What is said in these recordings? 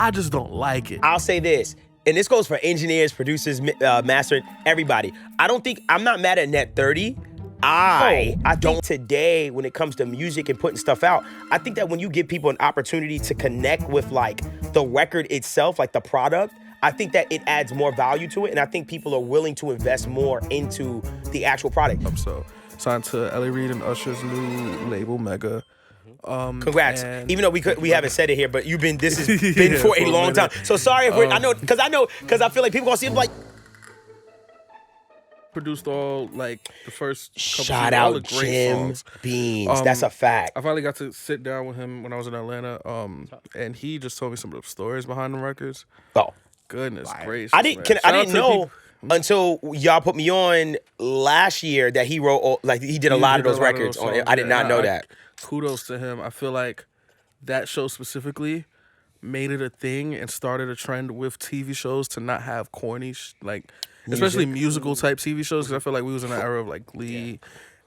I just don't like it. I'll say this, and this goes for engineers, producers, mastering, everybody. I'm not mad at Net 30. I think today, when it comes to music and putting stuff out, I think that when you give people an opportunity to connect with like the record itself, like the product, I think that it adds more value to it, and I think people are willing to invest more into the actual product. So signed to Ellie Reid and Usher's new label, Mega. Congrats. Even though we haven't said it here, but this has been for a long time. So sorry if because I feel like people gonna see it like. Produced all like the first couple Shout all out the great Jim songs. Beans. That's a fact. I finally got to sit down with him when I was in Atlanta, and he just told me some of the stories behind the records. Oh, goodness gracious! I didn't know until y'all put me on last year that he wrote he did a lot of those records on it. I did not know that. Kudos to him. I feel like that show specifically made it a thing and started a trend with TV shows to not have corny especially musical type TV shows, because I feel like we was in an era of like Glee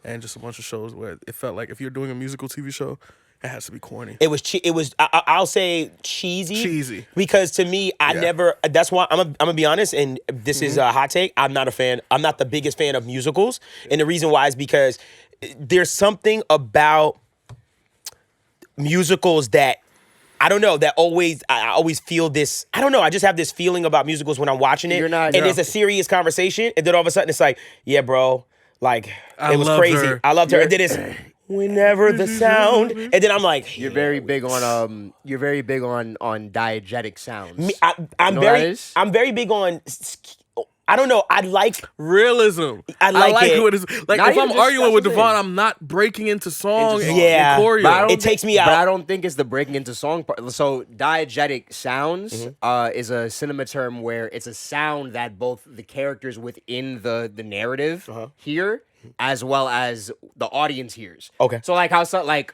and just a bunch of shows where it felt like if you're doing a musical TV show, it has to be corny. It was I'll say cheesy because to me that's why I'm gonna be honest, and this is a hot take. I'm not the biggest fan of musicals, and the reason why is because there's something about musicals that I don't know, I always feel this, I don't know, I just have this feeling about musicals when I'm watching it, there's a serious conversation, and then all of a sudden it's like, yeah, bro, like, it was crazy. I loved her. And then it's, whenever the sound, and then I'm like, you're very big on diegetic sounds. I'm very big on, I don't know. I like realism. I like it. What is like if I'm arguing with Devvon, I'm not breaking into song and choreo. It takes me out. But I don't think it's the breaking into song part. So diegetic sounds is a cinema term where it's a sound that both the characters within the narrative hear as well as the audience hears. Okay. So like how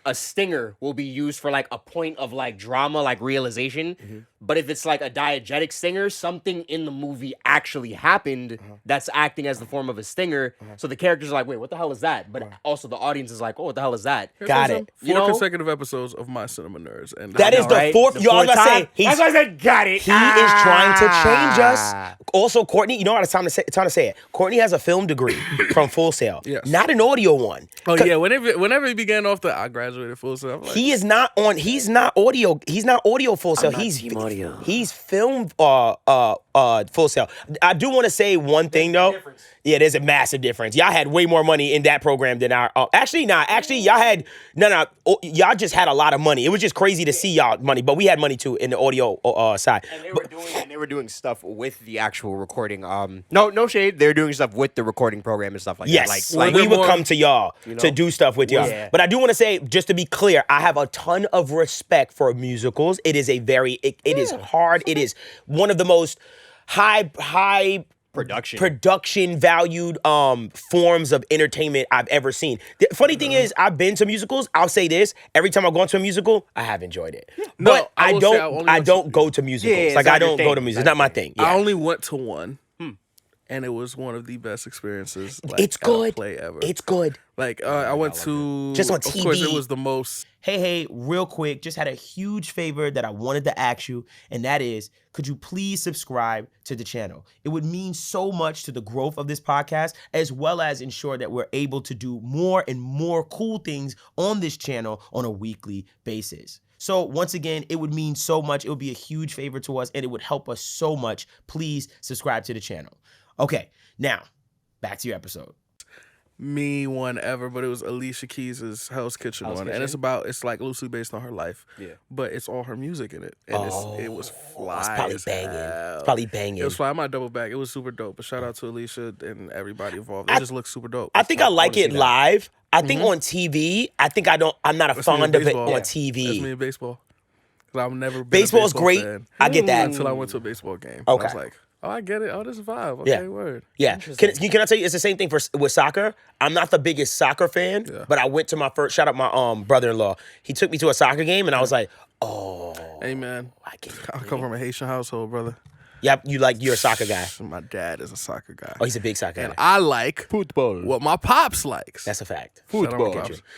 a stinger will be used for like a point of like drama, like realization. But if it's like a diegetic stinger, something in the movie actually happened that's acting as the form of a stinger. So the characters are like, wait, what the hell is that? But also the audience is like, oh, what the hell is that? Got it. Four consecutive episodes of My Cinema Nerds. And that is the fourth. That's why I said, got it. He is trying to change us. Also, Courtney, you know what? It's time to say it. Courtney has a film degree from Full Sail. Yes. Not an audio one. Oh yeah, whenever he began off I graduated Full Sail. Like, he's not audio Full Sail. He's filmed Full Sail. I do want to say one thing though. Yeah, there's a massive difference. Y'all had way more money in that program than our. Actually, y'all had y'all just had a lot of money. It was just crazy to see y'all money, but we had money too in the audio side. And they were doing stuff with the actual recording. No shade. They were doing stuff with the recording program and stuff like that. Yes, like we would come to y'all to do stuff with y'all. Yeah. But I do want to say, just to be clear, I have a ton of respect for musicals. It is it is hard. It is one of the most high production valued forms of entertainment I've ever seen. The funny thing is, I've been to musicals. I'll say this: every time I've gone to a musical, I have enjoyed it. No, but I don't go to musicals. I don't go to musicals. It's not my thing. Yeah. I only went to one. And it was one of the best experiences. It's good. Play ever. It's good. Like I went to just on TV. Of course, it was the most. Hey, real quick, just had a huge favor that I wanted to ask you, and that is, could you please subscribe to the channel? It would mean so much to the growth of this podcast, as well as ensure that we're able to do more and more cool things on this channel on a weekly basis. So once again, it would mean so much. It would be a huge favor to us, and it would help us so much. Please subscribe to the channel. Okay, now, back to your episode. Me one ever, but it was Alicia Keys' Hell's Kitchen one. And it's like loosely based on her life. Yeah. But it's all her music in it. And it was fly. It's probably banging. It's probably banging. It was fly. I might double back. It was super dope. But shout out to Alicia and everybody involved. It just looks super dope. I think I like it live. I think on TV, I'm not a fond of it on TV. That's me in baseball. Because I've never been Baseball's a baseball great. fan I get that. until I went to a baseball game. Okay. I was like, oh, I get it. Oh, this is vibe. Okay, word. Yeah. Can I tell you, it's the same thing with soccer. I'm not the biggest soccer fan, but I went to my first, shout out my brother-in-law. He took me to a soccer game, and I was like, oh. Hey, man. I get it. I come from a Haitian household, brother. Yep, you're a soccer guy. My dad is a soccer guy. Oh, he's a big soccer And guy. I like Football. what my pops likes. That's a fact. Football.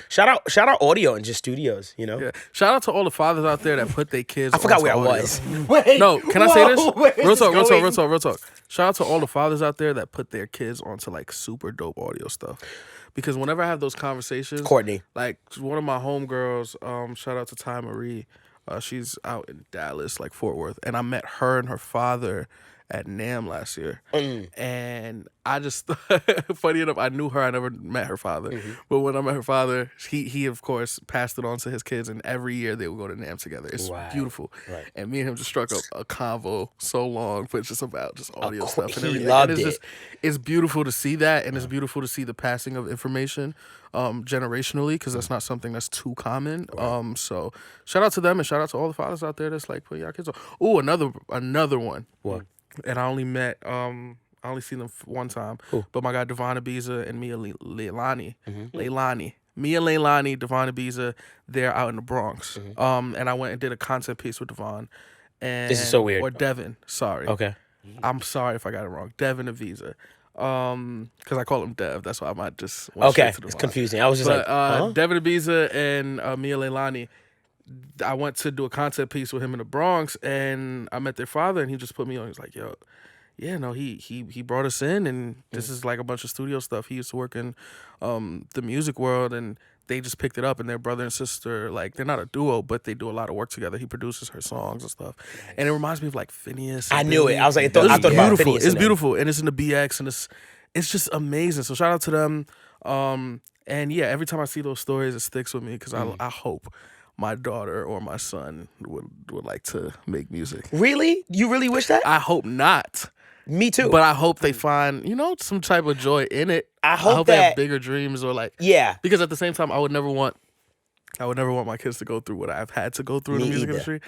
Shout out audio and just studios, you know? Yeah. Shout out to all the fathers out there that put their kids I forgot onto where I audio. was. Wait, No, can I say this? where is Real this going? talk. Shout out to all the fathers out there that put their kids onto like super dope audio stuff. Because whenever I have those conversations, Courtney. like one of my homegirls, shout out to Ty Marie, she's out in Dallas, like Fort Worth, and I met her and her father at NAMM last year. And I just, funny enough, I knew her, I never met her father. But when I met her father, he of course passed it on to his kids, and every year they would go to NAMM together. It's beautiful. Right. And me and him just struck up a convo so long, but just about just audio stuff and he everything. loved and it's it. just, it's beautiful to see that, and it's beautiful to see the passing of information generationally, because that's not something that's too common. So shout out to them, and shout out to all the fathers out there that's like putting y'all kids on. Oh, another one. What? And I only met I only seen them one time. But my guy Devvon Ibiza and Mia Leilani. Mia Leilani, Devvon Ibiza, they're out in the Bronx. And I went and did a content piece with Devvon. And This is so weird. Or Devin, sorry. Okay. I'm sorry if I got it wrong. Devin Ibiza. Because I call him Dev. That's why I might just went Okay. straight to It's Devvon. confusing. I was just But huh? Devin Ibiza and Mia Leilani, I went to do a concept piece with him in the Bronx, and I met their father, and he just put me on. He's like, "Yo, yeah, no, he brought us in, and this is like a bunch of studio stuff. He used to work in the music world, and they just picked it up. And their brother and sister, like, they're not a duo, but they do a lot of work together. He produces her songs and stuff, and it reminds me of like Phineas. I and knew Billy. it. I was like, I It's thought about beautiful. Phineas It's and them. beautiful, and it's in the BX, and it's just amazing. So shout out to them. And yeah, every time I see those stories, it sticks with me because I hope my daughter or my son would like to make music. Really? You really wish that? I hope not, Me too. but I hope they find, some type of joy in it. I hope they that- have bigger dreams, or like, yeah. because at the same time, I would never want my kids to go through what I've had to go through in Me the music either. industry.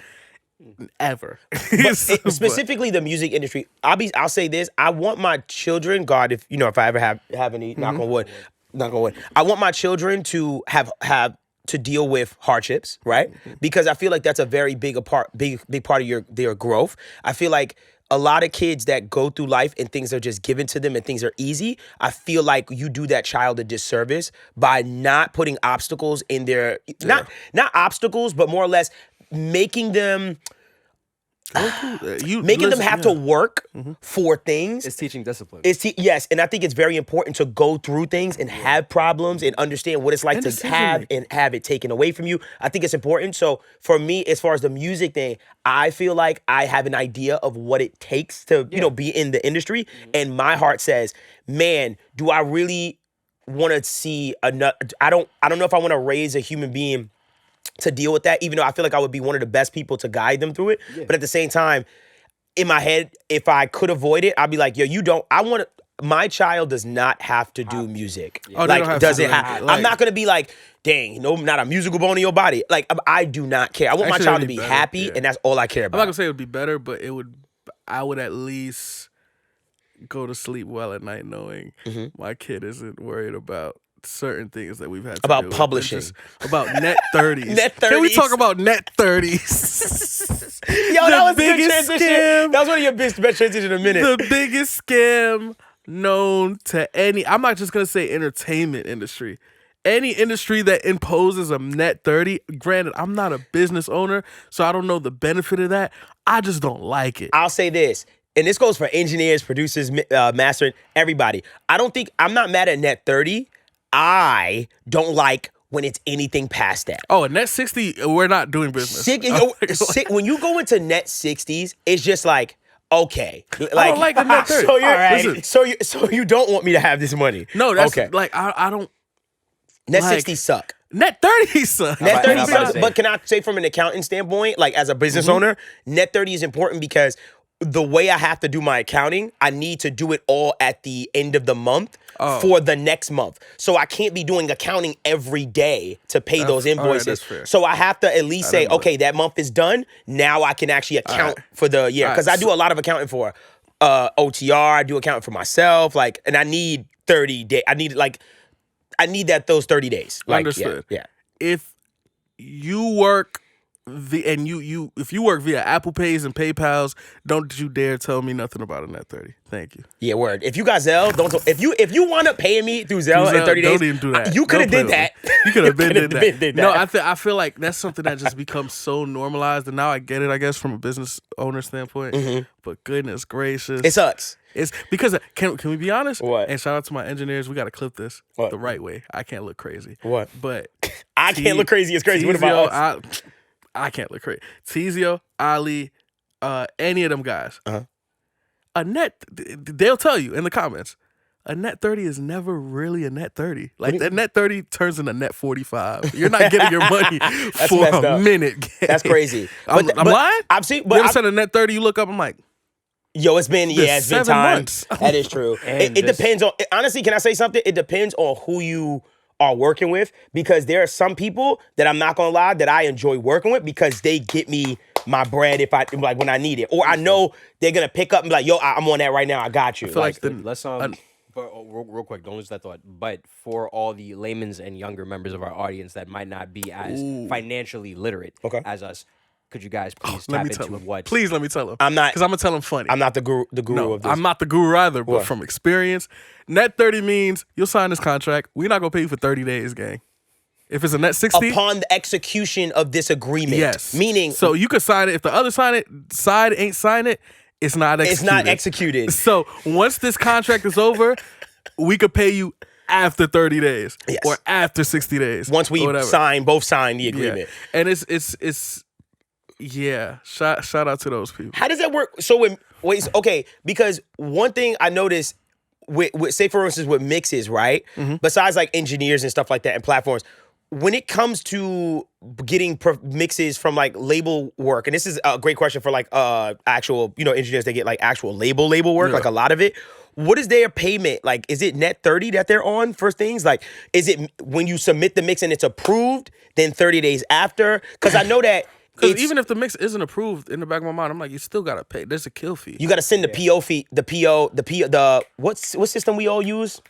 Ever. But But- specifically the music industry, I'll say this. I want my children, God, if I ever have any, knock on wood, I want my children to have to deal with hardships, right? Because I feel like that's a very big part of their growth. I feel like a lot of kids that go through life and things are just given to them and things are easy, I feel like you do that child a disservice by not putting obstacles in their, not obstacles, but more or less making them have to work for things. It's teaching discipline. Yes, and I think it's very important to go through things and have problems and understand what it's like And to decision have making. and have it taken away from you. I think it's important. So for me, as far as the music thing, I feel like I have an idea of what it takes to, be in the industry. And my heart says, man, do I really want to see another? I don't know if I want to raise a human being to deal with that, even though I feel like I would be one of the best people to guide them through it. But at the same time, in my head, if I could avoid it, I'd be like, yo, my child does not have to do music. Oh, they don't have to do I'm it. not going to be like, dang, not a musical bone in your body. Like, I do not care. I want my Actually, child to that'd be be better, happy, yeah. and that's all I care I'm not about. gonna say it would be better, but I would at least go to sleep well at night knowing my kid isn't worried about certain things that we've had to About do with. publishing. Just about net 30s. Net Can we 30s? talk about net 30s? Yo, that was a good biggest transition. scam. That was one of your best transitions in a minute. The biggest scam known to I'm not just gonna say entertainment industry. Any industry that imposes a net 30, granted, I'm not a business owner, so I don't know the benefit of that. I just don't like it. I'll say this, and this goes for engineers, producers, mastering, everybody. I'm not mad at net 30. I don't like when it's anything past that. Oh, net 60, we're not doing business. When you go into net 60s, it's just like, okay. I don't like the net 30. So, Listen. so you don't want me to have this money. No, that's okay. like, I don't. Net like- 60s suck. Net 30 sucks. Net 30 I'm about to sucks, say. but can I say from an accounting standpoint, like as a business owner, net 30 is important because the way I have to do my accounting, I need to do it all at the end of the month for the next month. So I can't be doing accounting every day to pay those all right, invoices. that's fair. So I have to at least say, didn't know okay, that month is done. Now I can actually account for the year. All right, Because I do a lot of accounting for OTR. I do accounting for myself. And I need 30 days. I need those 30 days. Like, Understood. Yeah. If you work and you if you work via Apple Pays and PayPals, don't you dare tell me nothing about a net 30. Thank you. Yeah, word. If you got Zelle, don't. If you wind up paying me through Zelle in 30 days, don't even do that. You could have Don't did play that. with me. You could have been coulda did did that. No, that. I feel like that's something that just becomes so normalized, and now I get it. I guess from a business owner standpoint. But goodness gracious, It sucks. It's because can we be honest? What? And shout out to my engineers. We got to clip this What? the right way. I can't look crazy. What? But I can't look crazy. It's crazy. What about us? I can't look crazy. Tizio, Ali, any of them guys. A net, they'll tell you in the comments, a net 30 is never really a net 30. Like, that net 30 turns into net 45. You're not getting your money for messed a up. minute. Gang. That's crazy. I'm lying? I've seen, You but ever said a net 30, you look up, I'm like, yo, it's been 7 time. months. That is true. And It depends on, honestly, can I say something? It depends on who you are working with, because there are some people that I'm not gonna lie that I enjoy working with because they get me my bread if I like when I need it, or I know they're gonna pick up and be like, yo, I'm on that right now. I got you. I feel like Let's but real quick, don't lose that thought. But for all the layman's and younger members of our audience that might not be as financially literate as us, could you guys please let tap me tell into him. what? Please let me tell him. I'm not- Because I'm going to tell him funny. I'm not the guru No, of this. I'm not the guru either, but What? from experience, net 30 means you'll sign this contract. We're not going to pay you for 30 days, gang. If it's a net 60, Upon the execution of this agreement. yes. Meaning, So you could sign it. If the other side ain't sign it, it's not executed. it's not executed. So once this contract is over, we could pay you after 30 days Yes. or after 60 days. Once we or whatever. both sign the Yeah. agreement. And it's shout out to those people. How does that work? So because one thing I noticed with say for instance with mixes, right? Besides like engineers and stuff like that and platforms, when it comes to getting mixes from like label work, and this is a great question for like actual engineers that get like actual label work, like a lot of it. What is their payment? Like, is it net 30 that they're on for things? Like, is it when you submit the mix and it's approved, then 30 days after? Because I know that Because even if the mix isn't approved, in the back of my mind, I'm like, you still gotta pay. There's a kill fee. you got to send the PO fee, the what system we all use?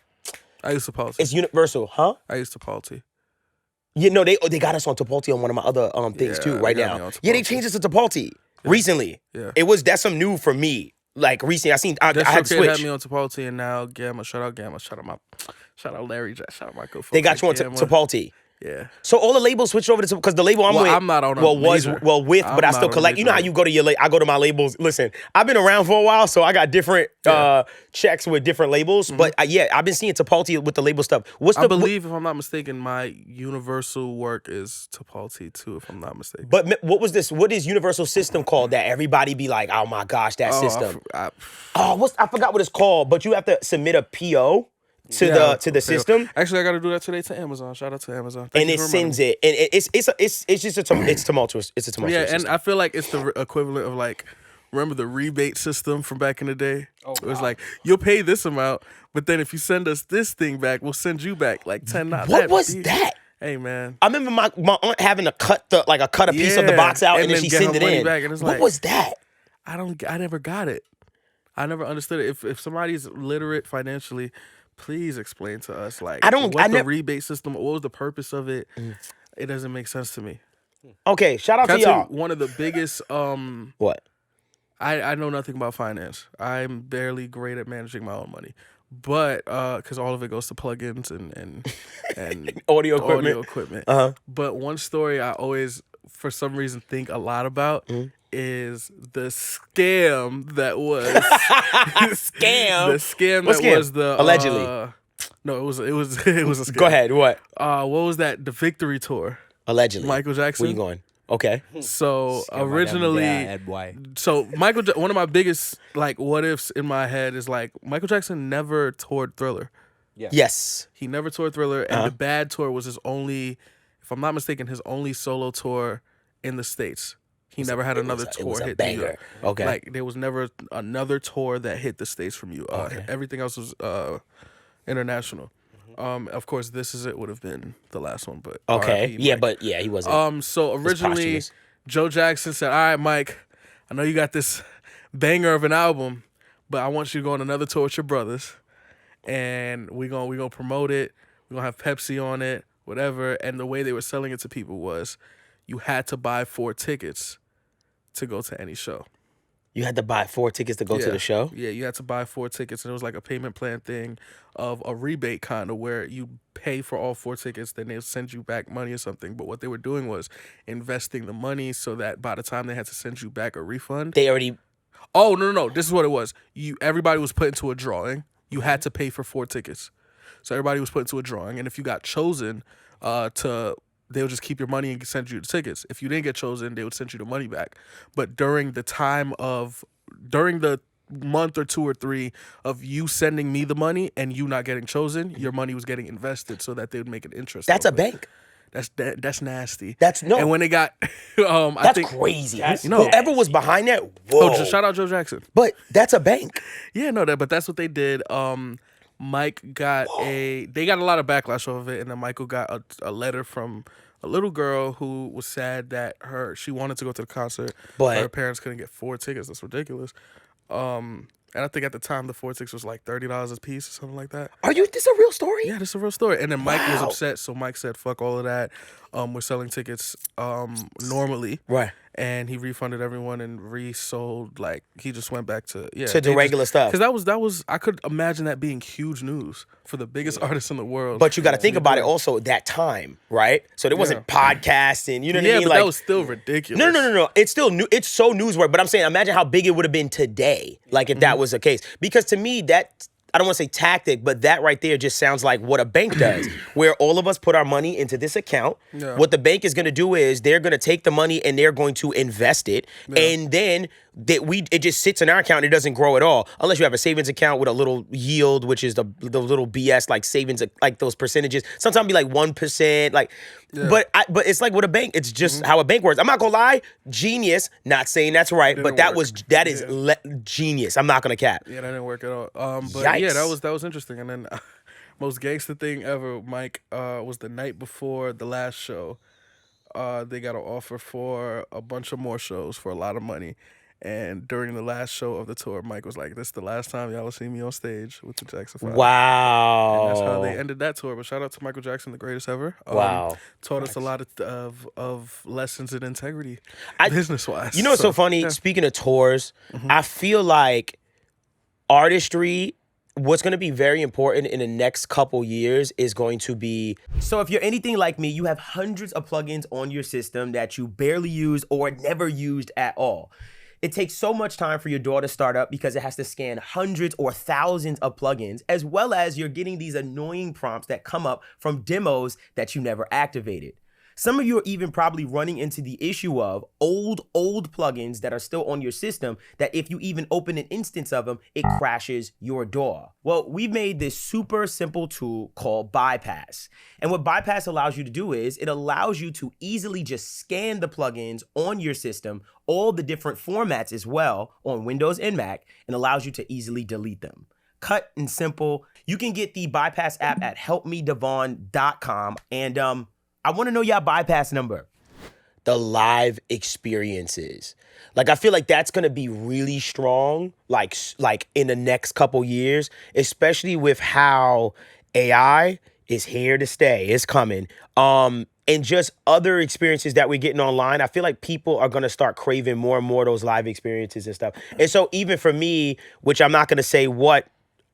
I used to policy. It's universal, huh? I used to policy. You know, they got us on Tapalti on one of my other things Yeah, too they right got me now. on Yeah, they Tapalti. changed it to Tapalti recently. Yeah. That's some new for me. Like recently, I That had to kid had switch. me on Tapalti, and now Gamma, shout out Larry Jack, shout out Michael. They got you on Gamma. Tapalti. Yeah. So all the labels switched over to because the label I'm Well, with. I'm not on a was major. with, I'm but I not still on a collect. You know how major. you go to your I go to my labels. Listen, I've been around for a while, so I got different checks with different labels. But I've been seeing Tapalti with the label stuff. I believe, if I'm not mistaken, my universal work is Tapalti too, if I'm not mistaken. But what was this? What is Universal System called that everybody be like, oh my gosh, that system? I forgot what it's called. But you have to submit a PO to the system. Actually, I got to do that today to Amazon. Shout out to Amazon. And it sends it, and it's just it's tumultuous. It's a tumultuous. Yeah, and system. I feel like it's the equivalent of like, remember the rebate system from back in the day? It was like, you'll pay this amount, but then if you send us this thing back, we'll send you back like 10. What was that? Hey man, I remember my aunt having to cut a piece of the box out and then she get sent her it money in. back, and it's What like, was that? I never got it. I never understood it. If somebody's literate financially, please explain to us like the rebate system, what was the purpose of it? It doesn't make sense to me. Okay, shout out Can to I tell y'all. you one of the biggest What? I know nothing about finance. I'm barely great at managing my own money. But because all of it goes to plugins and Audio equipment. Uh-huh. But one story I always, for some reason, think a lot about is the scam that was Scam? The scam What that scam? was the Allegedly. No, it was a scam. Go ahead. What? What was that? The Victory Tour. Allegedly. Michael Jackson. Where you going? Okay. So originally, one of my biggest like what ifs in my head is like Michael Jackson never toured Thriller. Yes. He never toured Thriller, and the Bad Tour was his only, if I'm not mistaken, his only solo tour in the States. He never had another tour it was a hit banger. New York. Okay. Like there was never another tour that hit the States from you. Everything else was international. Of course, This Is It would have been the last one, but Okay. RIP, Yeah, Mike. but he wasn't. So originally, posthumous. Joe Jackson said, "All right, Mike, I know you got this banger of an album, but I want you to go on another tour with your brothers, and we gonna promote it. We're gonna have Pepsi on it, whatever." And the way they were selling it to people was, you had to buy 4 tickets to go to any show. You had to buy 4 tickets to go to the show? Yeah, you had to buy 4 tickets, and it was like a payment plan thing of a rebate kind of where you pay for all 4 tickets, then they'll send you back money or something. But what they were doing was investing the money so that by the time they had to send you back a refund, They already... Oh, no. This is what it was. Everybody was put into a drawing. You had to pay for 4 tickets. So everybody was put into a drawing, and if you got chosen they would just keep your money and send you the tickets. If you didn't get chosen, they would send you the money back. But during the month or 2 or 3 of you sending me the money and you not getting chosen, your money was getting invested so that they would make an interest. That's a bank. That's nasty. No. And when they got, that's crazy. That's whoever was behind that, whoa. Oh, shout out Joe Jackson. But that's a bank. Yeah, no, but that's what they did. Mike got they got a lot of backlash off of it, and then Michael got a letter from a little girl who was sad that she wanted to go to the concert, but her parents couldn't get 4 tickets. That's ridiculous. And I think at the time the 4 tickets was like $30 a piece or something like that. This a real story? Yeah, this is a real story. And then Mike was upset, so Mike said, "Fuck all of that. We're selling tickets normally." Right. And he refunded everyone and resold. Like he just went back to the regular stuff. Because that was I could imagine that being huge news for the biggest artist in the world. But you got to think about it also that time, right? So there wasn't podcasting. You know what I mean? Yeah, but that was still ridiculous. No. It's still new. It's so newsworthy. But I'm saying, imagine how big it would have been today, like if that was the case. Because to me, that I don't want to say tactic, but that right there just sounds like what a bank does, where all of us put our money into this account. Yeah. What the bank is going to do is they're going to take the money and they're going to invest it, and then it just sits in our account. And it doesn't grow at all unless you have a savings account with a little yield, which is the little BS like savings, like those percentages. Sometimes be like 1%, like. Yeah. But it's like with a bank, it's just how a bank works. I'm not gonna lie, genius. Not saying that's right, but that is genius. I'm not gonna cap. Yeah, that didn't work at all. But Yikes. Yeah, that was interesting. And then most gangster thing ever, Mike, was the night before the last show. They got an offer for a bunch of more shows for a lot of money. And during the last show of the tour, Mike was like, "This is the last time y'all will see me on stage with the Jackson 5." Wow. And that's how they ended that tour. But shout out to Michael Jackson, the greatest ever. Wow. Taught us a lot of lessons in integrity, business-wise. You know what's so funny? Yeah. Speaking of tours, I feel like artistry, what's going to be very important in the next couple years is going to be... So if you're anything like me, you have hundreds of plugins on your system that you barely use or never used at all. It takes so much time for your DAW to start up because it has to scan hundreds or thousands of plugins, as well as you're getting these annoying prompts that come up from demos that you never activated. Some of you are even probably running into the issue of old plugins that are still on your system that if you even open an instance of them, it crashes your DAW. Well, we've made this super simple tool called Bypass. And what Bypass allows you to do is it allows you to easily just scan the plugins on your system, all the different formats as well on Windows and Mac, and allows you to easily delete them. Cut and simple. You can get the Bypass app at helpmedevon.com. And I want to know your bypass number. The live experiences. Like, I feel like that's going to be really strong, like in the next couple years, especially with how AI is here to stay. It's coming. And just other experiences that we're getting online. I feel like people are going to start craving more and more those live experiences and stuff. And so even for me, which I'm not going to say what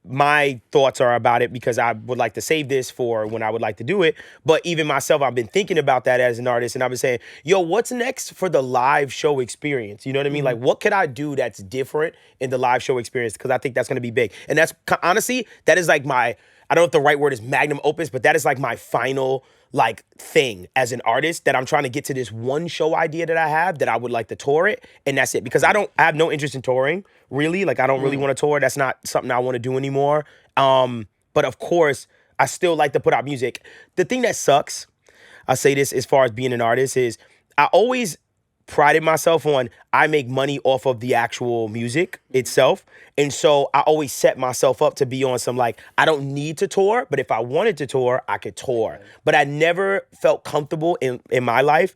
my thoughts are about it because I would like to save this for when I would like to do it. But even myself, I've been thinking about that as an artist, and I've been saying, yo, what's next for the live show experience? You know what I mean? Like, what could I do that's different in the live show experience? Because I think that's going to be big. And that's, honestly, that is like my, I don't know if the right word is magnum opus, but that is like my final like thing as an artist, that I'm trying to get to this one show idea that I have that I would like to tour it, and that's it. Because I have no interest in touring, really. Like, I don't really want to tour. That's not something I want to do anymore. But of course, I still like to put out music. The thing that sucks, I say this as far as being an artist, is I always prided myself on I make money off of the actual music itself. And so I always set myself up to be on some like, I don't need to tour, but if I wanted to tour, I could tour. But I never felt comfortable in my life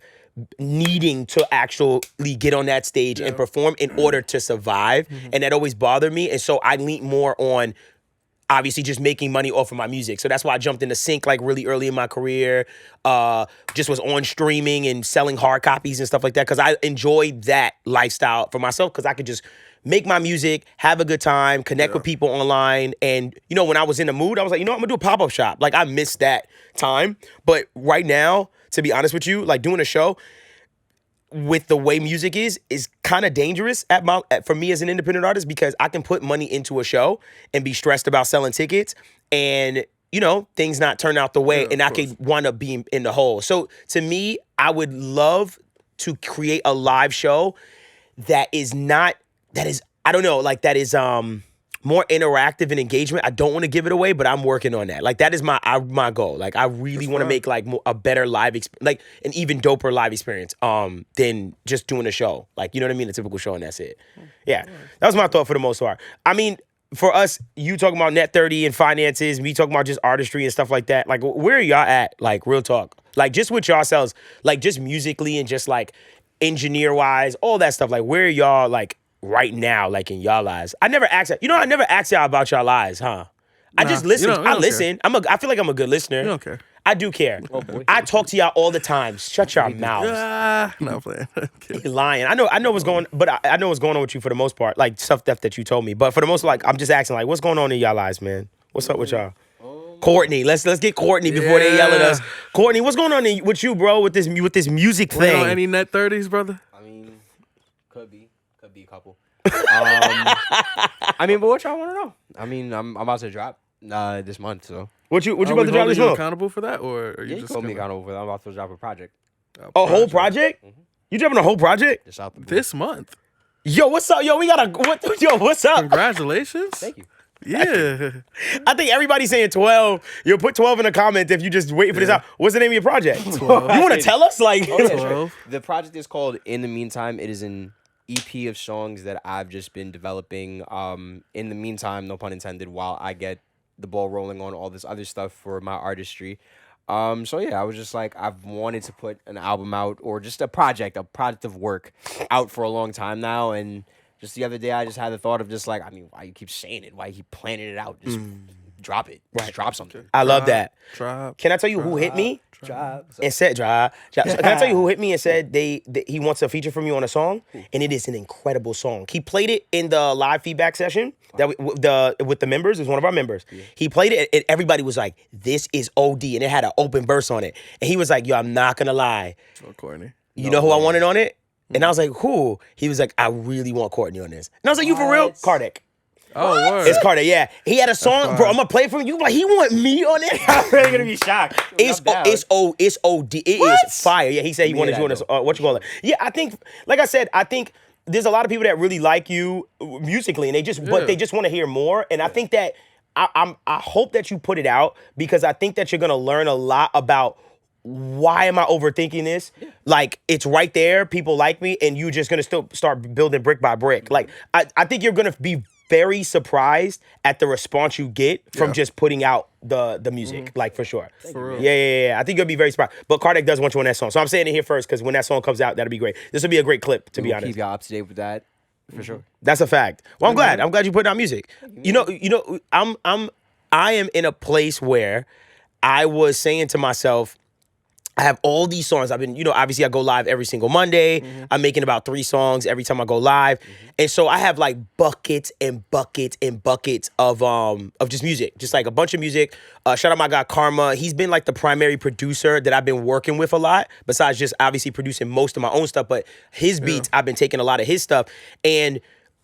needing to actually get on that stage and perform in order to survive. And that always bothered me. And so I lean more on obviously just making money off of my music. So that's why I jumped into sync like really early in my career. Just was on streaming and selling hard copies and stuff like that because I enjoyed that lifestyle for myself because I could just make my music, have a good time, connect with people online. And, you know, when I was in the mood, I was like, you know what, I'm gonna do a pop-up shop. Like I missed that time. But right now, to be honest with you, like doing a show with the way music is kind of dangerous for me as an independent artist because I can put money into a show and be stressed about selling tickets and, you know, things not turn out the way and I could wind up being in the hole. So to me, I would love to create a live show that is more interactive and engagement. I don't want to give it away, but I'm working on that. Like that is my goal. Like I really want to make like a better live like an even doper live experience than just doing a show. Like, you know what I mean? A typical show and that's it. Yeah. That was my thought for the most part. I mean, for us, you talking about net 30 and finances, me talking about just artistry and stuff like that. Like where are y'all at? Like real talk. Like just with yourselves, like just musically and just like engineer wise, all that stuff. Like where are y'all like right now, like in y'all lives? I never asked y'all about y'all lives, huh? I just listen. You don't listen. care. I feel like I'm a good listener. You don't care. I do care. I talk to y'all all the time. Shut your mouths. No, I'm playing. You're lying. I know what's going, but I know what's going on with you for the most part. Like stuff that you told me. But for the most, like I'm just asking, like what's going on in y'all lives, man? What's up with y'all? Courtney, let's get Courtney before they yell at us. Courtney, what's going on with you, bro? With this music thing? On any net 30s, brother? I mean, could be a couple. I mean, but what y'all want to know? I mean, I'm about to drop this month, so. What you about to drop this month? Accountable for that, or are you You just hold me accountable for that. I'm about to drop a project. A whole project? Mm-hmm. You dropping a whole project? Just out the blue. this month? Yo, what's up? Yo, what's up? Congratulations! Thank you. Yeah, I think everybody's saying 12. You'll put 12 in the comment if you just wait for this out. What's the name of your project? 12. You want to tell us? Like, Oh, yeah, sure. 12. The project is called In the Meantime. It is an EP of songs that I've just been developing. In the meantime, no pun intended, while I get the ball rolling on all this other stuff for my artistry. So yeah, I was just like, I've wanted to put an album out or just a project of work out for a long time now. And just the other day, I just had the thought of just like, I mean, why you keep saying it? Why you keep planning it out? Just drop it. Just drop something. I love that. Drop. Can I tell you who hit me? Drop. And said, drop. So can I tell you who hit me and said he wants a feature from you on a song? And it is an incredible song. He played it in the live feedback session that with the members. It was one of our members. Yeah. He played it and everybody was like, this is OD. And it had an open verse on it. And he was like, yo, I'm not going to lie. Oh, Courtney. You know who I wanted on it? And I was like, who? He was like, I really want Courtney on this. And I was like, you for real? Kardec. Oh, word. It's Carter, yeah. He had a song, bro. I'm gonna play it for you. Like, he want me on it. I'm really gonna be shocked. It's OD. It is fire. Yeah, he said he wanted you on this. What you call it? Yeah, I think, like I said, I think there's a lot of people that really like you musically, and but they just want to hear more. And I think that I hope that you put it out because I think that you're gonna learn a lot about why am I overthinking this? Yeah. Like, it's right there. People like me, and you just gonna still start building brick by brick. Like, I think you're gonna be very surprised at the response you get from just putting out the music, like for sure. For real. Yeah. I think you'll be very surprised. But Kardec does want you on that song. So I'm saying it here first because when that song comes out, that'll be great. This will be a great clip, to be honest. Keep y'all up to date with that, for sure. That's a fact. Well, I'm glad. I'm glad you put out music. You know, I am in a place where I was saying to myself, I have all these songs. I've been, obviously I go live every single Monday. I'm making about 3 songs every time I go live. And so I have like buckets and buckets and buckets of just music, just like a bunch of music. Shout out my guy Karma. He's been like the primary producer that I've been working with a lot, besides just obviously producing most of my own stuff. But his beats, I've been taking a lot of his stuff. And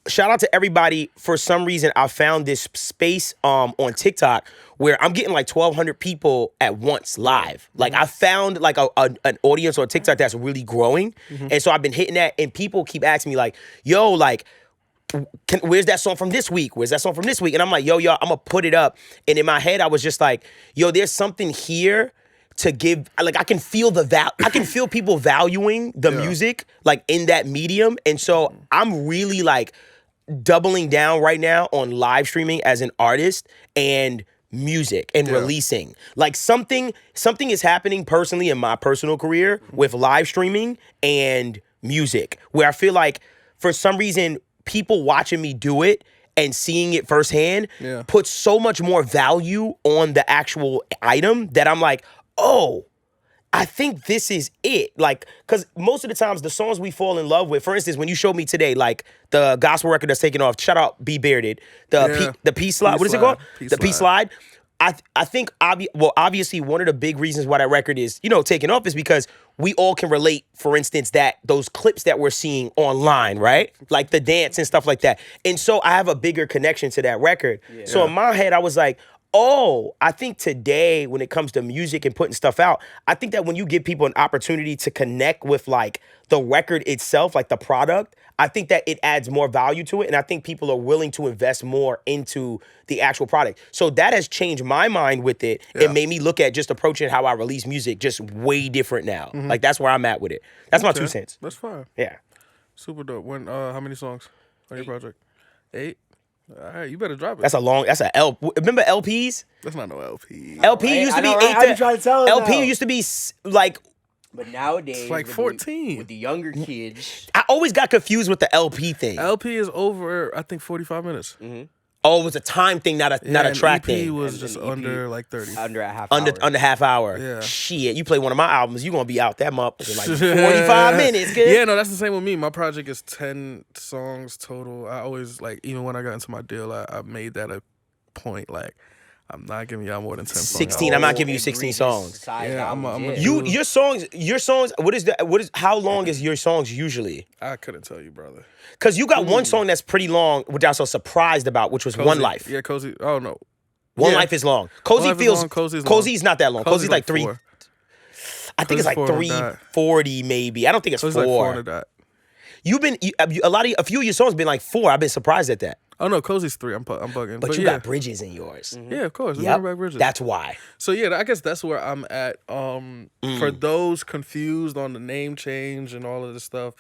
shout out to everybody. For some reason, I found this space on TikTok where I'm getting like 1,200 people at once live. Like I found like an audience on TikTok that's really growing. And so I've been hitting that and people keep asking me like, yo, like, where's that song from this week? Where's that song from this week? And I'm like, yo, I'm gonna put it up. And in my head, I was just like, yo, there's something here to give. Like I can feel I can feel people valuing the music like in that medium. And so I'm really like doubling down right now on live streaming as an artist and music and releasing. Like something is happening personally in my personal career with live streaming and music where I feel like for some reason people watching me do it and seeing it firsthand Yeah. puts so much more value on the actual item that I'm like, oh, I think this is it. Like, because most of the times the songs we fall in love with, for instance, when you showed me today, like the gospel record that's taking off, shout out B Bearded, the P slide, what is it called? The P slide. I think obviously one of the big reasons why that record is, taking off is because we all can relate, for instance, that those clips that we're seeing online, right? Like the dance and stuff like that. And so I have a bigger connection to that record. Yeah. So in my head, I was like, oh, I think today when it comes to music and putting stuff out, I think that when you give people an opportunity to connect with like the record itself, like the product, I think that it adds more value to it. And I think people are willing to invest more into the actual product. So that has changed my mind with it. Yeah. It made me look at just approaching how I release music just way different now. Mm-hmm. Like that's where I'm at with it. That's my 2 cents. That's fine. Yeah. Super dope. When how many songs on your project? 8? All right, you better drop it. That's a L. Remember LPs? That's not no LP. LP right? used to be 8. LP used to be like. But nowadays, it's like 14 with the younger kids. I always got confused with the LP thing. LP is over, I think, 45 minutes. Mm-hmm. Oh, it was a time thing, not a track EP thing. EP was just under like 30. Under a half hour. Under half hour. Yeah. Shit, you play one of my albums, you gonna be out that motherfucker like 45 minutes. Good. Yeah, no, that's the same with me. My project is 10 songs total. I always like, even when I got into my deal, I made that a point. Like, I'm not giving y'all more than 10 songs. 16. I'm not giving you 16 songs. Yeah, I'm your songs. How long is your songs usually? I couldn't tell you, brother. Because you got one song that's pretty long, which I was so surprised about, which was Cozy. One Life. Yeah, Cozy. Oh no, One Life is long. Cozy feels. Long. Cozy's not that long. Cozy's like 3. 4. I think it's like 340 maybe. I don't think it's 4. Like 400 that. A few of your songs been like 4. I've been surprised at that. Oh no, Cozy's 3. I'm bugging. But you got bridges in yours. Mm-hmm. Yeah, of course. Yep. Back bridges. That's why. So yeah, I guess that's where I'm at. For those confused on the name change and all of this stuff,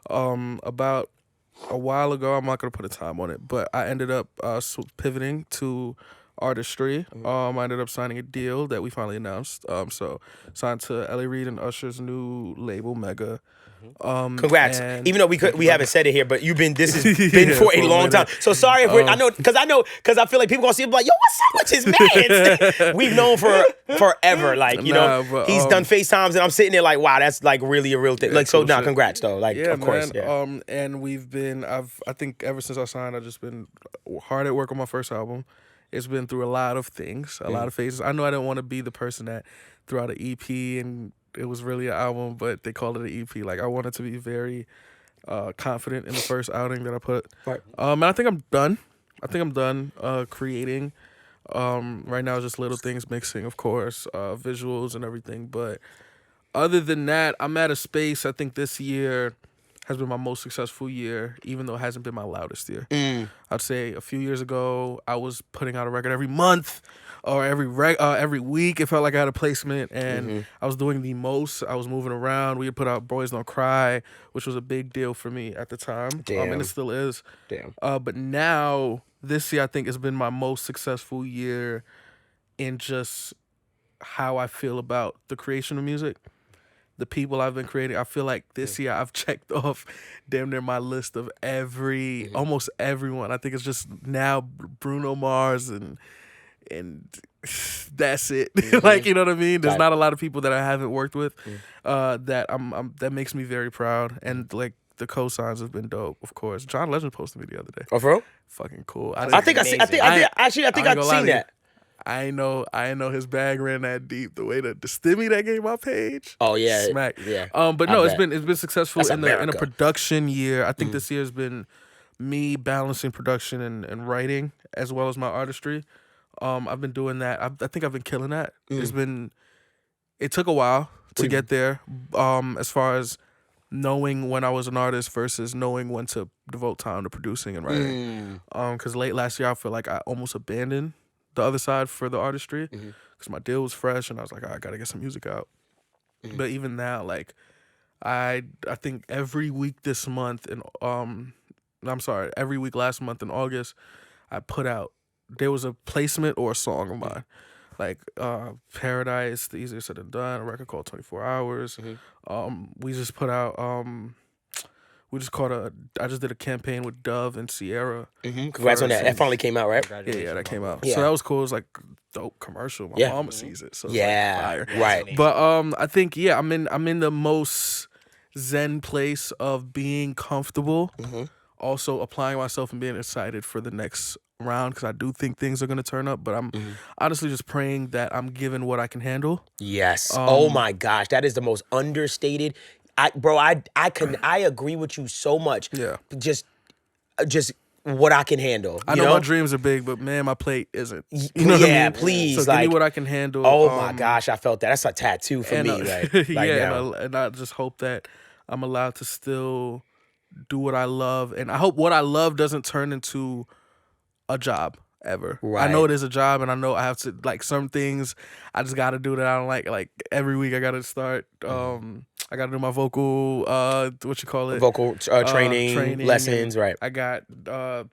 about a while ago, I'm not gonna put a time on it, but I ended up pivoting to artistry. I ended up signing a deal that we finally announced. So signed to Ellie Reed and Usher's new label, Mega. Congrats. Even though we haven't said it here, but this has been for a long time. So sorry if because I feel like people gonna see it like, yo, what's up with his man? We've known for forever. Like, he's done FaceTimes and I'm sitting there like, wow, that's like really a real thing. Like, so now congrats though. Like, of course. Yeah. And I think ever since I signed, I've just been hard at work on my first album. It's been through a lot of things, a lot of phases. I know I didn't want to be the person that threw out an EP and it was really an album, but they called it an EP. Like, I wanted to be very confident in the first outing that I put. Right. And I think I'm done. Creating. Right now, just little things, mixing, of course, visuals and everything. But other than that, I'm at a space. I think this year has been my most successful year, even though it hasn't been my loudest year. I'd say a few years ago, I was putting out a record every month or every week. It felt like I had a placement, and I was doing the most. I was moving around. We had put out Boys Don't Cry, which was a big deal for me at the time. And it still is. Damn. But now, this year, I think has been my most successful year in just how I feel about the creation of music. The people I've been creating, I feel like this year I've checked off damn near my list of almost everyone. I think it's just now Bruno Mars and that's it. Like, you know what I mean? There's not a lot of people that I haven't worked with that makes me very proud. And like the cosigns have been dope, of course. John Legend posted me the other day. Oh, for real? Fucking cool. I think I've seen that. I know his bag ran that deep. The way that the stimmy that gave my page. Oh yeah, smack. Yeah. But no, it's been successful in a production year. I think this year has been me balancing production and writing as well as my artistry. I've been doing that. I think I've been killing that. It took a while to get there. As far as knowing when I was an artist versus knowing when to devote time to producing and writing. Because late last year I feel like I almost abandoned the other side for the artistry because my deal was fresh and I was like, I gotta get some music out. But even now, like I think every week this month and every week last month in August, I put out, there was a placement or a song of mine. Like Paradise, The Easier Said Than Done, a record called 24 Hours. We just put out we just I just did a campaign with Dove and Sierra. Congrats on that. That finally came out, right? Yeah, that came out. Yeah. So that was cool. It was like dope commercial. My mama sees it, so it's like fire. Right. But I think I'm in the most zen place of being comfortable. Also applying myself and being excited for the next round because I do think things are gonna turn up. But I'm honestly just praying that I'm given what I can handle. Yes. Oh my gosh, that is the most understated. I agree with you so much. Yeah. Just what I can handle. I know my dreams are big, but man, my plate isn't. You know what I mean? Please. So give me what I can handle. Oh my gosh, I felt that. That's a tattoo for me. And I just hope that I'm allowed to still do what I love, and I hope what I love doesn't turn into a job ever. Right. I know it is a job, and I know I have to like some things I just got to do that I don't like. Like every week, I got to start. I got to do my vocal. Vocal training lessons. Right. I got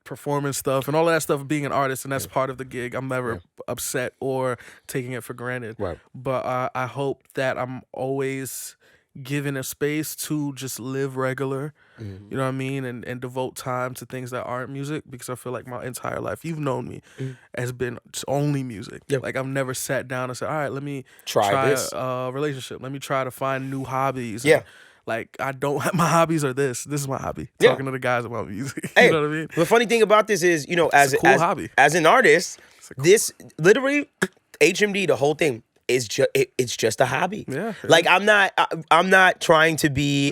performance stuff and all of that stuff. Being an artist, and that's part of the gig. I'm never upset or taking it for granted. Right. But I hope that I'm always given a space to just live regular, you know what I mean, and devote time to things that aren't music, because I feel like my entire life, you've known me, has been only music. Yep. Like I've never sat down and said, all right, let me try this a relationship. Let me try to find new hobbies. Yeah. And, like I don't have my hobbies are this is my hobby. Talking to the guys about music. Hey, you know what I mean? The funny thing about this is, as a cool hobby. As an artist, this literally HMD, the whole thing, it's just a hobby. Yeah. Like I'm not trying to be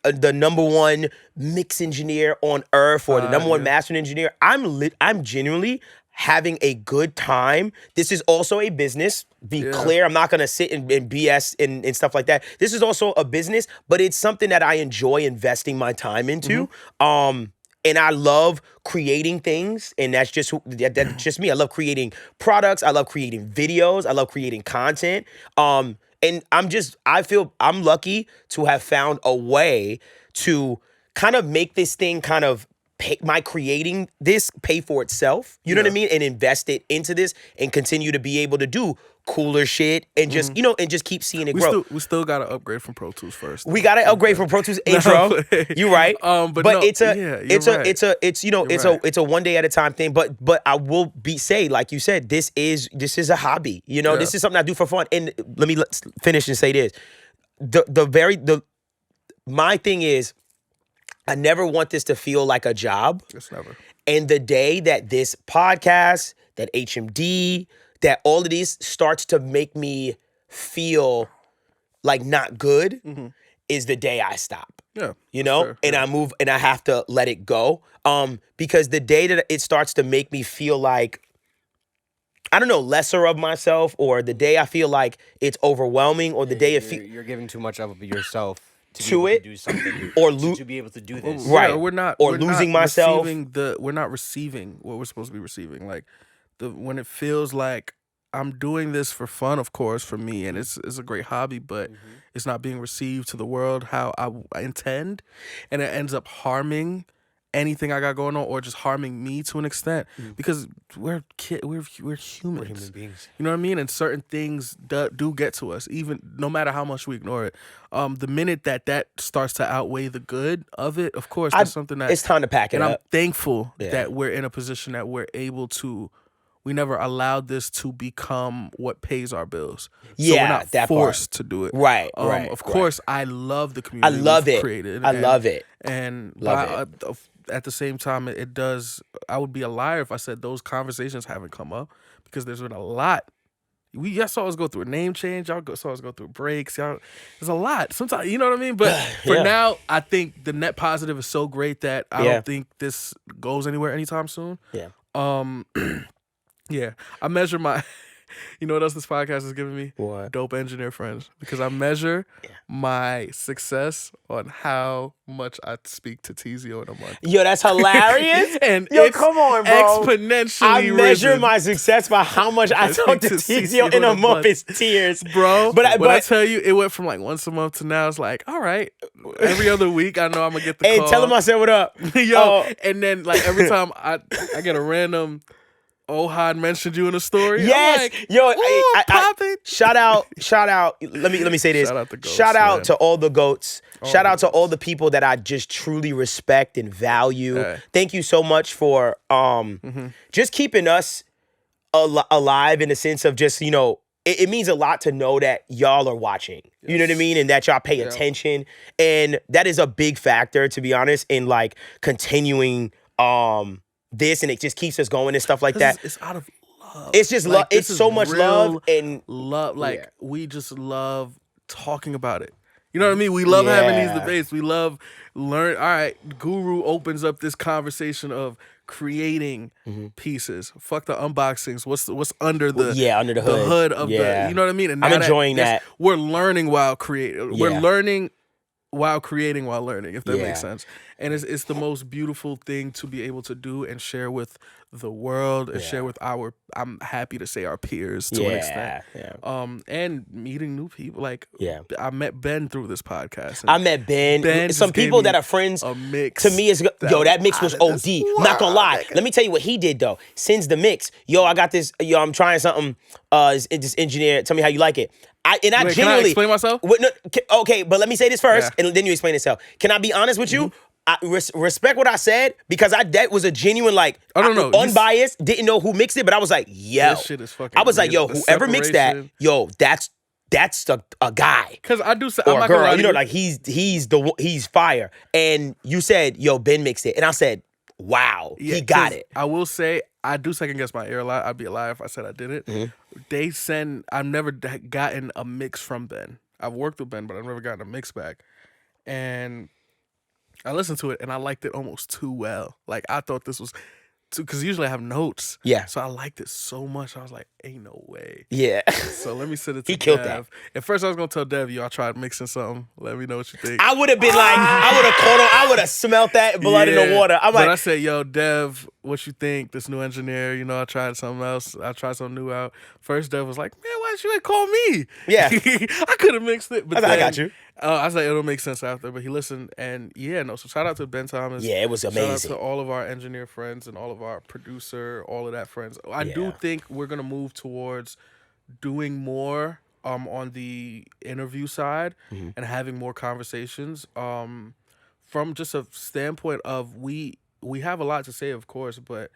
the number one mix engineer on earth or the number one mastering engineer. I'm genuinely having a good time. This is also a business. Be clear, I'm not gonna sit and BS and stuff like that. This is also a business, but it's something that I enjoy investing my time into. And I love creating things, and that's just me. I love creating products. I love creating videos. I love creating content. And I feel I'm lucky to have found a way to kind of make this thing kind of my creating this pay for itself. You know what I mean? And invest it into this and continue to be able to do cooler shit and just, and just keep seeing it grow. We still got to upgrade from Pro Tools first. We got to upgrade from Pro Tools intro. You're right. But no, it's a one day at a time thing. But I will say, like you said, this is a hobby. This is something I do for fun. And let me finish and say this. My thing is, I never want this to feel like a job. It's never. And the day that this podcast, that HMD, that all of these starts to make me feel like not good is the day I stop. Yeah. Sure, and I move and I have to let it go. Because the day that it starts to make me feel like, I don't know, lesser of myself, or the day I feel like it's overwhelming, or the day you're giving too much of yourself to do something, or to be able to do this. Right. Yeah, we're losing myself. We're not receiving what we're supposed to be receiving. Like when it feels like I'm doing this for fun, of course, for me, and it's a great hobby, but it's not being received to the world how I intend, and it ends up harming anything I got going on, or just harming me to an extent, because we're humans. We're human beings. You know what I mean? And certain things do get to us, even no matter how much we ignore it. The minute that starts to outweigh the good of it, of course, that's something that it's time to pack it up. And I'm thankful that we're in a position that we're able to. We never allowed this to become what pays our bills. So we're not forced to do it. Right, Of course, I love the community. I love it. Created. I love it. And love it. At the same time, it does. I would be a liar if I said those conversations haven't come up, because there's been a lot. Y'all saw us go through a name change. Y'all saw us go through breaks. There's a lot. Sometimes, you know what I mean? But for now, I think the net positive is so great that I don't think this goes anywhere anytime soon. Yeah. Yeah. I measure my... You know what else this podcast has given me? What? Dope engineer friends. Because I measure my success on how much I speak to Tizio in a month. Yo, that's hilarious. And come on, bro. Exponentially I measure risen. my success by how much I talk to Tizio in a month. It's tears. Bro, but I tell you, it went from like once a month to now it's like, all right, every other week I know I'm going to get the call. Hey, tell him I said what up. Yo, and then like every time I get a random... Ohad mentioned you in a story. Yes, I'm like, yo, ooh, popping. shout out. Let me say this. Shout out the goats, Shout out man. to all the goats. Shout the out to all goats. the people that I just truly respect and value. Hey. Thank you so much for just keeping us alive in the sense of just, you know, it means a lot to know that y'all are watching. Yes. You know what I mean? And that y'all pay attention. And that is a big factor, to be honest, in like continuing this, and it just keeps us going and stuff like that. It's out of love. It's just love. It's so much love and love. Like we just love talking about it. You know what I mean? We love having these debates. We love learn. All right, Guru opens up this conversation of creating pieces. Fuck the unboxings. What's under the under the hood of the. You know what I mean? And I'm enjoying that. We're learning while creating. We're learning while creating while learning. If that makes sense. And it's the most beautiful thing to be able to do and share with the world and share with I'm happy to say our peers to an extent. And meeting new people. Like I met Ben through this podcast. I met Ben. Some people that are friends. A mix. To me, that mix was OD. I'm not gonna lie. Let me tell you what he did though. Since the mix, I got this. I'm trying something. This engineer, tell me how you like it. Genuinely. Can I explain myself? Okay, but let me say this first, and then you explain yourself. Can I be honest with you? I respect what I said because that was a genuine unbiased. Didn't know who mixed it, but I was like, yo, this shit is fucking. I was like, yo, whoever mixed that, that's a guy. Because I do say, or a girl, you know, like he's fire. And you said, yo, Ben mixed it, and I said, wow, he got it. I will say, I do second guess my ear a lot. I'd be a liar if I said I didn't. I've never gotten a mix from Ben. I've worked with Ben, but I've never gotten a mix back. And I listened to it and I liked it almost too well. Like I thought this was because usually I have notes. Yeah. So I liked it so much. I was like, ain't no way. Yeah. So let me send it to He killed Dev. that. At first I was gonna tell Dev, I tried mixing something. Let me know what you think. I would have been like, I would have caught on, I would have smelt that blood in the water. But I said, yo, Dev, what you think? This new engineer, I tried something else. I tried something new out. First Dev was like, man, why did you ain't call me? Yeah. I could have mixed it. But I got you. I was like, it'll make sense after. But he listened and so shout out to Ben Thomas. Yeah, it was amazing. Shout out to all of our engineer friends and all of our producer, all of that friends. I do think we're gonna move towards doing more on the interview side and having more conversations from just a standpoint of we have a lot to say, of course, but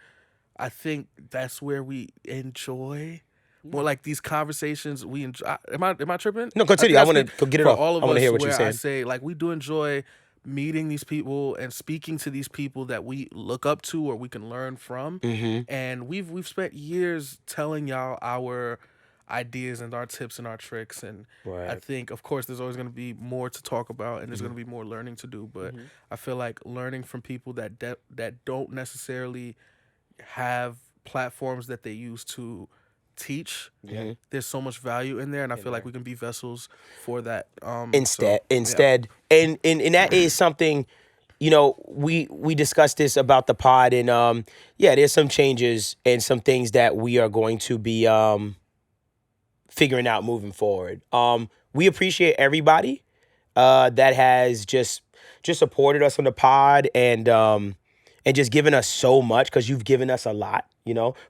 I think that's where we enjoy more like these conversations. We enjoy. Am I tripping? No, continue. I want to get it off. All of I want to us hear what you're where saying. I say like we do enjoy meeting these people and speaking to these people that we look up to or we can learn from. And we've spent years telling y'all our ideas and our tips and our tricks, and I think of course there's always going to be more to talk about and there's going to be more learning to do, but I feel like learning from people that don't necessarily have platforms that they use to teach, there's so much value in there, and I feel like we can be vessels for that instead and that is something, we discussed this about the pod, and there's some changes and some things that we are going to be figuring out moving forward. We appreciate everybody that has just supported us on the pod and just given us so much, because you've given us a lot,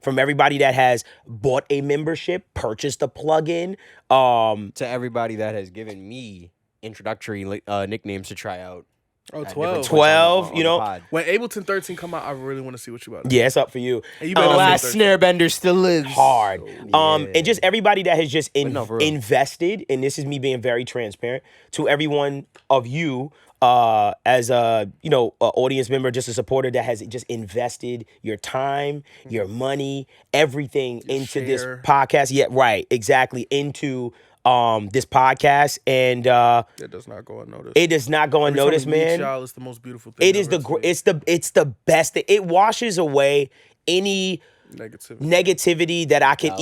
from everybody that has bought a membership, purchased a plugin, to everybody that has given me introductory nicknames to try out. Oh, 12. 12, When Ableton 13 come out, I really want to see what you about to do. Yeah, it's up for you. And you The better last snare bender still lives. Hard. So, And just everybody that has just for real. invested, and this is me being very transparent, to every one of you as a audience member, just a supporter that has just invested your time, your money, everything into this podcast. Yeah, right, exactly, into this podcast, and it does not go unnoticed. It does not go unnoticed, man. Y'all, it's the most beautiful thing. It is it's the best thing. It washes away any negativity that I can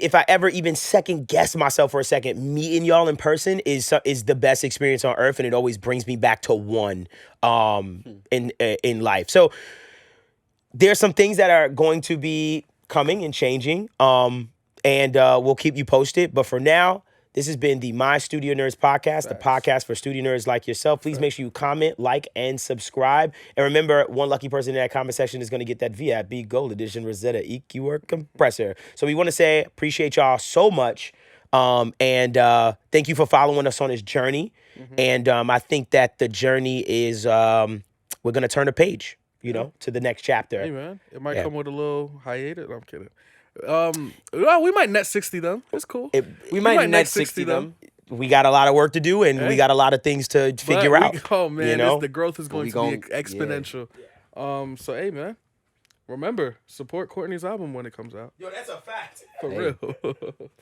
if I ever even second guess myself for a second. Meeting y'all in person is the best experience on earth, and it always brings me back to one in life. So there's some things that are going to be coming and changing. And we'll keep you posted. But for now, This has been the My Studio Nerds podcast, the podcast for studio nerds like yourself. Please make sure you comment, like, and subscribe. And remember, one lucky person in that comment section is going to get that VIP Gold Edition Rosetta EQ compressor. So we want to say appreciate y'all so much. And thank you for following us on this journey. And I think that the journey is we're going to turn a page, you know, to the next chapter. Hey, man. It might come with a little hiatus. I'm kidding. Well, we might net 60 them. It's cool. We might net 60 them. We got a lot of work to do, and we got a lot of things to figure out. Oh, man. You know? The growth is going to be exponential. Yeah. So, hey, man. Remember, support Courtney's album when it comes out. Yo, that's a fact. For real.